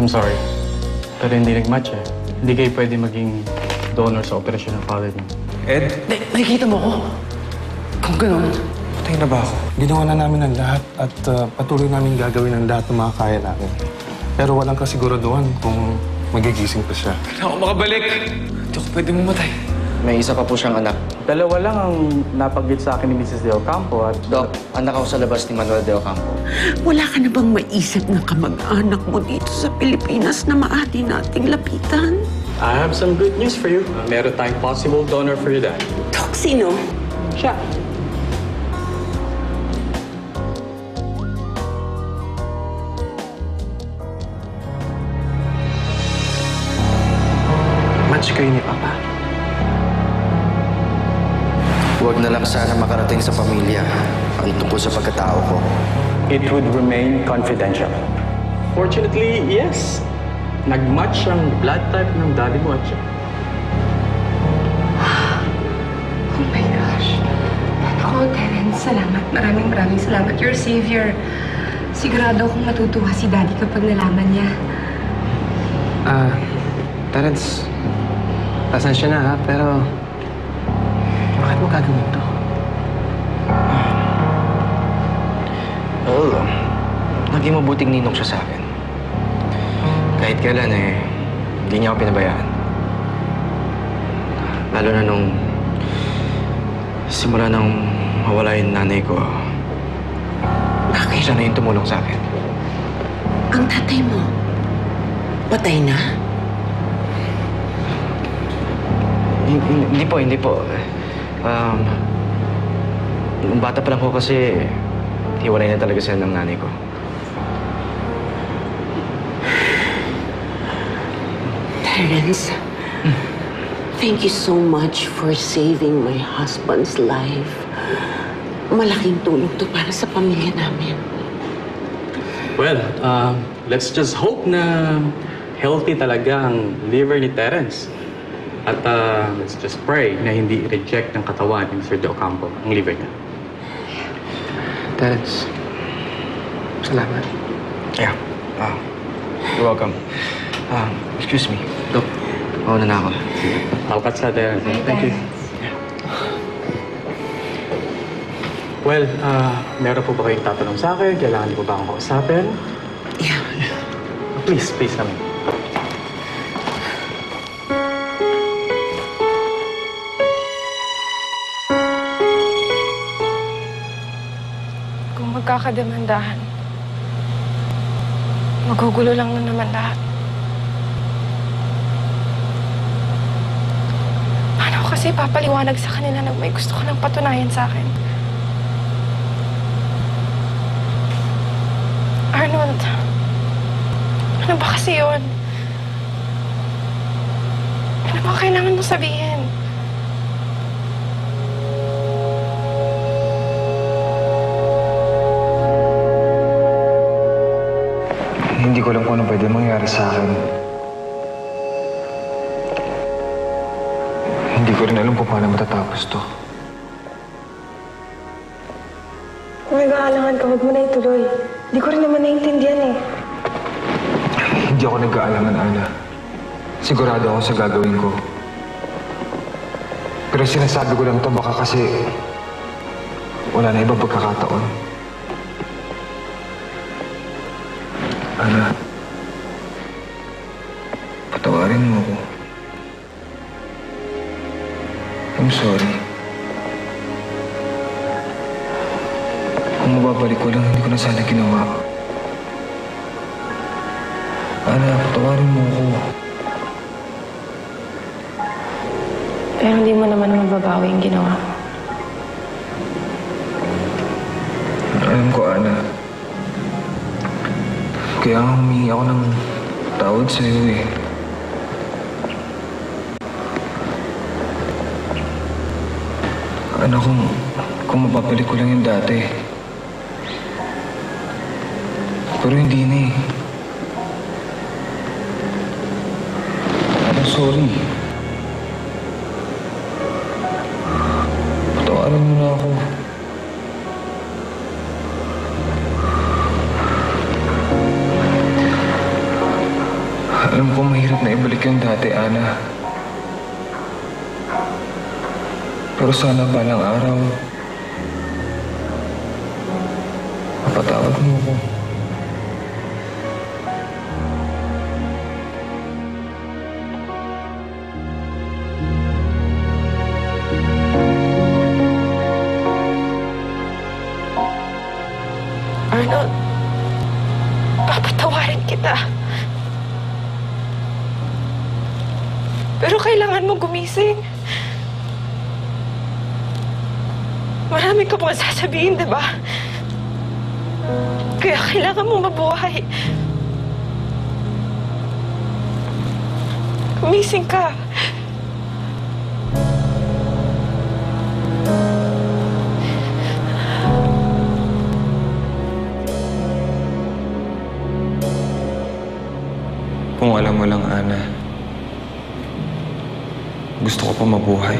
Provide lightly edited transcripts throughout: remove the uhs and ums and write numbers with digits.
I'm sorry. Pero hindi nag-match eh. Hindi kayo pwede maging donor sa operasyon ng father niyo. Ed? Nakikita mo ko? Kung gano'n. Patay na ba ako? Ginawa na namin ang lahat at patuloy namin gagawin ang lahat ng mga kaya namin. Pero walang kasiguraduhan kung magigising pa siya. Kailangan ako makabalik! Hindi ako pwede mamatay. May isa pa po siyang anak. Dalawa lang ang napaggit sa akin ni Mrs. De Ocampo at... Doc, anak ako sa labas ni Manuel De Ocampo. Wala ka na bang maisip na kamag-anak mo dito sa Pilipinas na maaari nating lapitan? I have some good news for you. Meron tayong possible donor for your dad. Dok, sino? Siya. Match kayo ni Papa. Huwag na lang sana makarating sa pamilya ang tungkol sa pagkatao ko. It would remain confidential. Fortunately, yes. Nag-match ang blood type ng daddy mo at siya. Oh my gosh. Ako, Terence, salamat. Maraming salamat. You're a savior. Sigurado akong matutuwa si Daddy kapag nalaman niya. Terence, pasensya na ha, pero bakit mo gagawin to? Oo. Naging mabuting ninong siya sa akin. Kahit kailan hindi niya ako pinabayaan. Lalo na nung simula nang mawala yung nanay ko. Bakit? Siya na yung tumulong sa akin. Ang tatay mo, patay na? Hindi po. Nung bata pa lang ko kasi, hiwalay na talaga sila ng nanay ko. Terence, thank you so much for saving my husband's life. Malaking tulong to para sa pamilya namin. Well, let's just hope na healthy talaga ang liver ni Terence. At let's just pray na hindi reject ng katawan ni Mr. De Ocampo ang liver niya. Terence, salamat. Yeah. You're welcome. Excuse me. Doc, mauna na ako. Malkat sa Terence. Thank you. Well, meron po ba kayong tatanong sa akin? Kailangan niyo po ba akong kausapin? Yeah. Please naman. Kung magkakademandahan, magugulo lang na naman lahat. Paano ko kasi papaliwanag sa kanila na may gusto ka nang patunayan sa akin? Arnold, ano ba kasi yun? Ano ba kailangan mo sabihin? Hindi ko alam kung ano pwede mangyari sa akin. Hindi ko rin alam kung paano matatapos to. Kung nag-aalangan ka, huwag mo na ituloy. Hindi ko rin naman naiintindihan eh. Hindi ako nag-aalangan, Ana. Sigurado ako sa gagawin ko. Pero sinasabi ko lang to baka kasi wala na ibang pagkakataon. Ana, patawarin mo ako. I'm sorry. Kung mababalik ko lang, hindi ko na sana ginawa. Ana, patawarin mo ako. Pero hindi mo naman mababawi yung ginawa mo. Alam ko, Ana. Kaya nga humingi ako ng tawad sa'yo eh. Ano kung mapapalik ko lang yung dati. Pero hindi na eh. Ano, sorry. Patawarin mo na ako. Mahirap na ibalik yung dati, Ana. Pero sana balang araw, mapatawad mo ko. Arnold, papatawarin kita. Pero kailangan mo gumising. Marami ka pang sasabihin, di ba? Kaya kailangan mo mabuhay. Gumising ka. Kung alam mo lang, Ana, gusto ko pa mabuhay.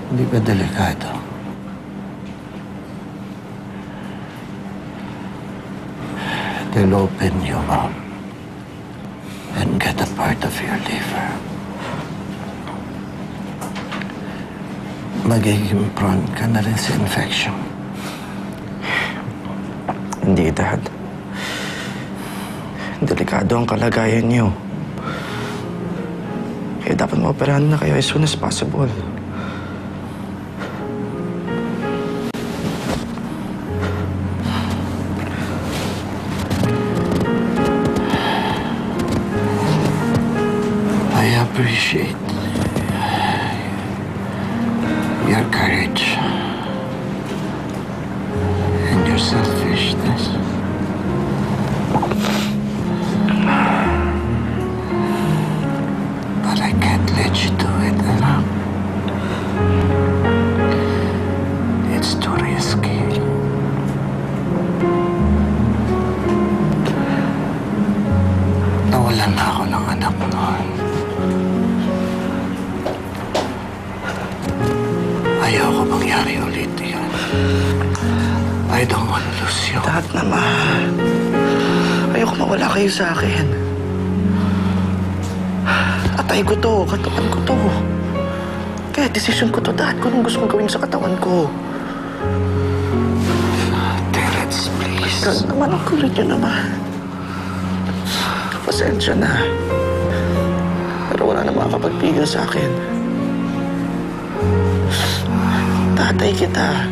Hindi ba delikado? They'll open you up and get a part of your liver. Magiging prone ka na rin sa infection. Hindi, Dad. Delikado ang kalagayan niyo. Kaya dapat maoperahan na kayo as soon as possible. I appreciate your courage and your selfishness. But I can't let you do it alone. It's too risky. Nawalan na ako ng anak noon. Ayoko mangyari ulit yan. I don't want to lose you. Dad naman. Ayoko mawala kayo sa akin. Atay ko to, katawan ko to. Kaya desisyon ko to, Dad, kung anong gusto kong gawin sa katawan ko. Terence, please. Dad naman, ang kulit niyo naman. Pasensya na. Pero wala na makakapagpigil sa akin. Tatay kita.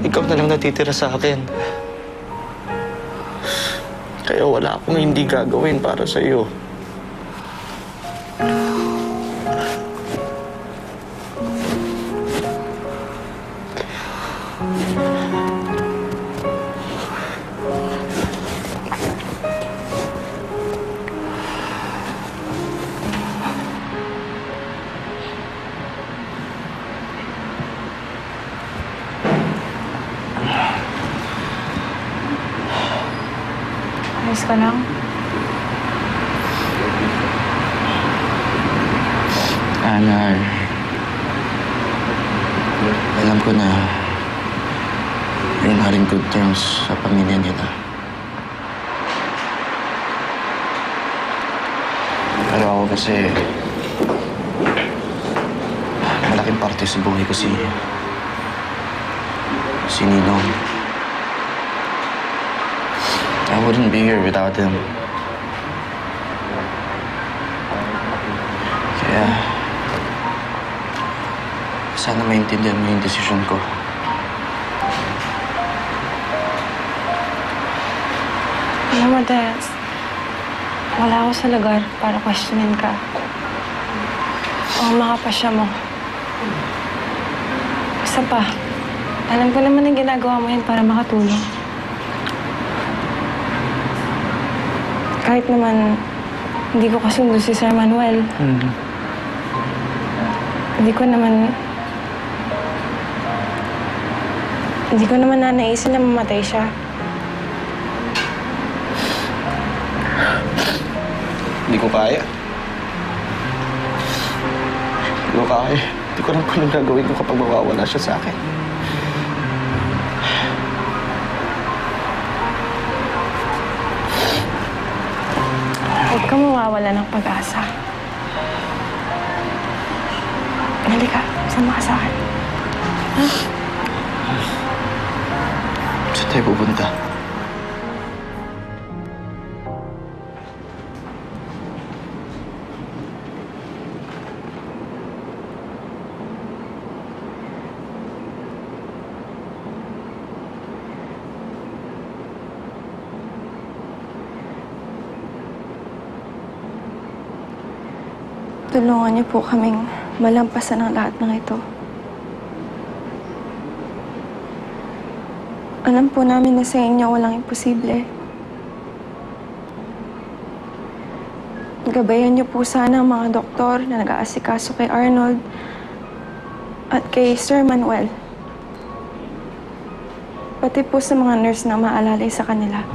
Ikaw na lang natitira sa akin. Kaya wala akong hindi gagawin para sa iyo. Ayos ka lang? Ana, alam ko na you're not in good terms sa pamilya nila. Pero ako kasi malaking parte sa buhay ko si Ninong. I wouldn't be here without him. Kaya sana maintindihan mo yung desisyon ko. Alam mo, Terence, wala ako sa lugar para questionin ka. O makapasya mo. Isa pa, alam ko naman ang ginagawa mo yan para makatulong. Kahit naman hindi ko kasundo si Sir Manuel. Hindi ko naman nanaisin na mamatay siya. Hindi ko kaya. Hindi ko alam kung anong gagawin ko kapag mawawala siya sa akin. Huwag ka mawawala ng pag-asa. Halika, sama ka sa akin. Saan tayo pupunta? Tulungan niyo po kaming malampasan ang lahat ng ito. Alam po namin na sa inyo walang imposible. Gabayan niyo po sana ang mga doktor na nag-aasikaso kay Arnold at kay Sir Manuel. Pati po sa mga nurse na maalalay sa kanila.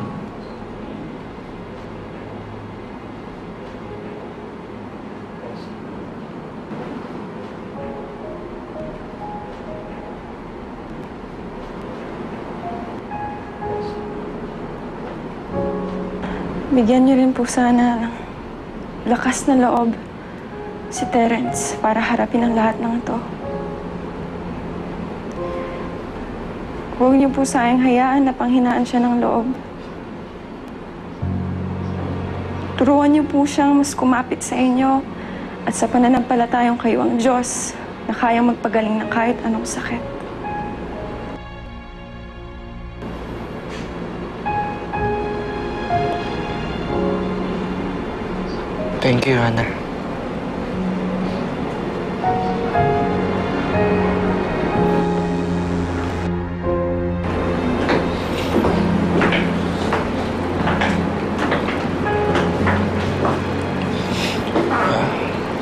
Bigyan niyo rin po sana ng lakas na loob si Terence para harapin ang lahat ng ito. Huwag niyo po sayang hayaan na panghinaan siya ng loob. Turuan niyo po siyang mas kumapit sa inyo at sa pananampalatayang kayo ang Diyos na kayang magpagaling ng kahit anong sakit. Thank you, Hannah.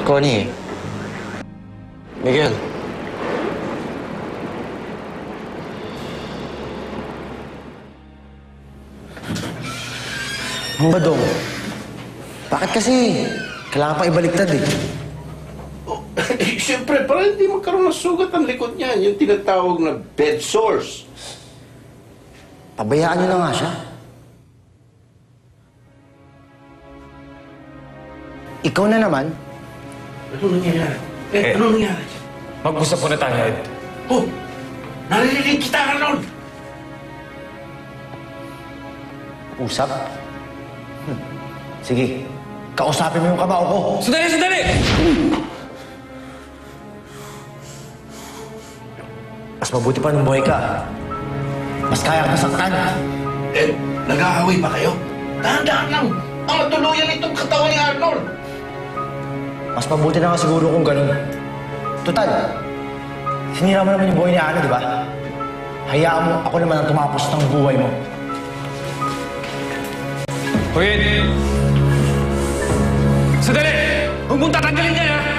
Connie. Miguel. Ang badong. Bakit kasi? Kailangan pa ibaliktad eh. Siyempre, para hindi magkaroon ng sugat ang likod niya. Yung tinatawag na bed sores. Pabayaan nyo na nga siya. Ikaw na naman. Ano nangyayari? Ano nangyayari? Mag-usap muna tayo, Ed. Oh! Narinig kita, Arnold! Usap? Sige, kausapin mo yung kamao ko. Sandali, sandali! Mas mabuti pa nung buhay ka. Mas kaya ka saktan. Eh, nag-aaway ba kayo? Dahan-dahan lang! Ang matuluyan itong katawan ni Arnold! Mas mabuti na nga siguro kung ganun. Total, sinira mo naman yung buhay ni Ana, di ba? Hayaan mo, ako naman ang tumapos ng buhay mo. Hoy, Ed! Sandali! Huwag mong tatanggalin yan, ha?